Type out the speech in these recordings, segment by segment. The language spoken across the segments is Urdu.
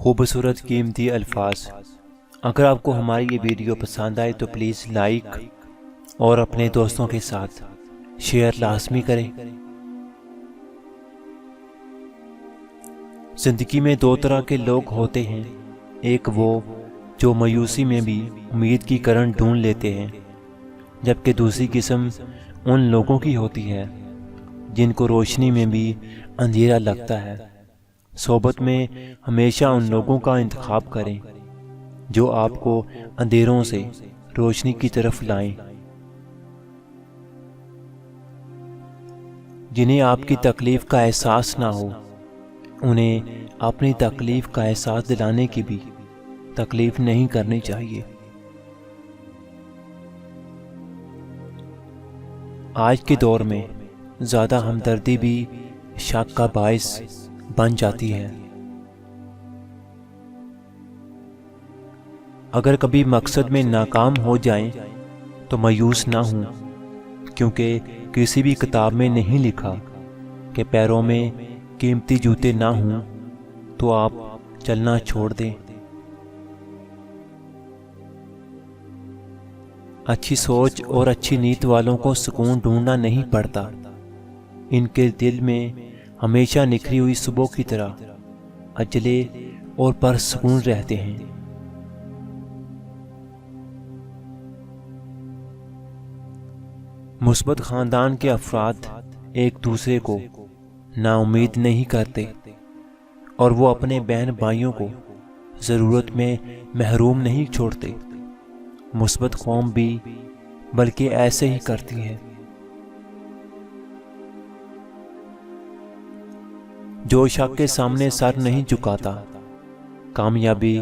خوبصورت قیمتی الفاظ۔ اگر آپ کو ہماری یہ ویڈیو پسند آئے تو پلیز لائک اور اپنے دوستوں کے ساتھ شیئر لازمی کریں۔ زندگی میں دو طرح کے لوگ ہوتے ہیں، ایک وہ جو مایوسی میں بھی امید کی کرن ڈھونڈ لیتے ہیں، جبکہ دوسری قسم ان لوگوں کی ہوتی ہے جن کو روشنی میں بھی اندھیرا لگتا ہے۔ صحبت میں ہمیشہ ان لوگوں کا انتخاب کریں جو آپ کو اندھیروں سے روشنی کی طرف لائیں، جنہیں آپ کی تکلیف کا احساس نہ ہو۔ انہیں اپنی تکلیف کا احساس دلانے کی بھی تکلیف نہیں کرنی چاہیے۔ آج کے دور میں زیادہ ہمدردی بھی شک کا باعث بن جاتی ہے۔ اگر کبھی مقصد میں ناکام ہو جائیں تو مایوس نہ ہوں، کیونکہ کسی بھی کتاب میں نہیں لکھا کہ پیروں میں قیمتی جوتے نہ ہوں تو آپ چلنا چھوڑ دیں۔ اچھی سوچ اور اچھی نیت والوں کو سکون ڈھونڈنا نہیں پڑتا، ان کے دل میں ہمیشہ نکھری ہوئی صبح کی طرح اجلے اور پرسکون رہتے ہیں۔ مثبت خاندان کے افراد ایک دوسرے کو نا امید نہیں کرتے اور وہ اپنے بہن بھائیوں کو ضرورت میں محروم نہیں چھوڑتے۔ مثبت قوم بھی بلکہ ایسے ہی کرتی ہے۔ جو شخص کے سامنے سر نہیں جھکاتا، کامیابی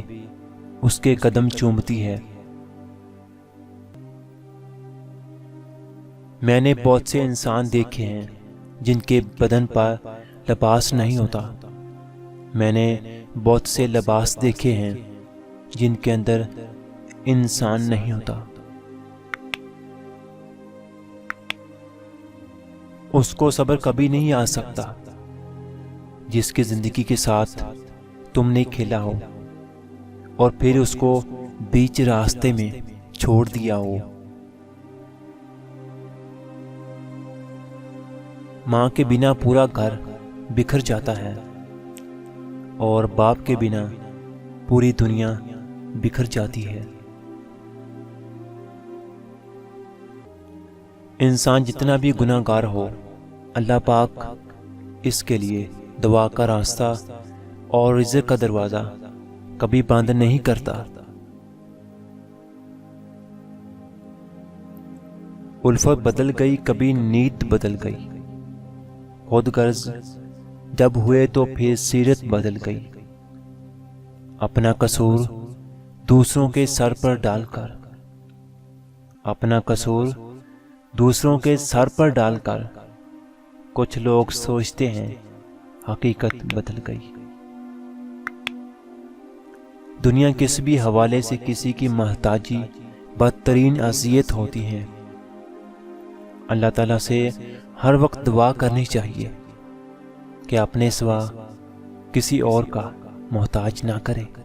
اس کے قدم چومتی ہے۔ میں نے بہت سے انسان دیکھے ہیں جن کے بدن پر لباس نہیں ہوتا۔ میں نے بہت سے لباس دیکھے ہیں جن کے اندر انسان نہیں ہوتا۔ اس کو صبر کبھی نہیں آ سکتا جس کی زندگی کے ساتھ تم نے کھیلا ہو اور پھر اس کو بیچ راستے میں چھوڑ دیا ہو۔ ماں کے بنا پورا گھر بکھر جاتا ہے اور باپ کے بنا پوری دنیا بکھر جاتی ہے۔ انسان جتنا بھی گناہ گار ہو، اللہ پاک اس کے لیے دعا کا راستہ اور رزق کا دروازہ کبھی بند نہیں کرتا۔ الفت بدل گئی، کبھی نیت بدل گئی، خود غرض جب ہوئے تو پھر سیرت بدل گئی۔ اپنا قصور دوسروں کے سر پر ڈال کر، اپنا قصور دوسروں کے سر پر ڈال کر کچھ لوگ سوچتے ہیں حقیقت بدل گئی۔ دنیا کسی بھی حوالے سے کسی کی محتاجی بدترین اذیت ہوتی ہے۔ اللہ تعالیٰ سے ہر وقت دعا کرنی چاہیے کہ اپنے سوا کسی اور کا محتاج نہ کرے۔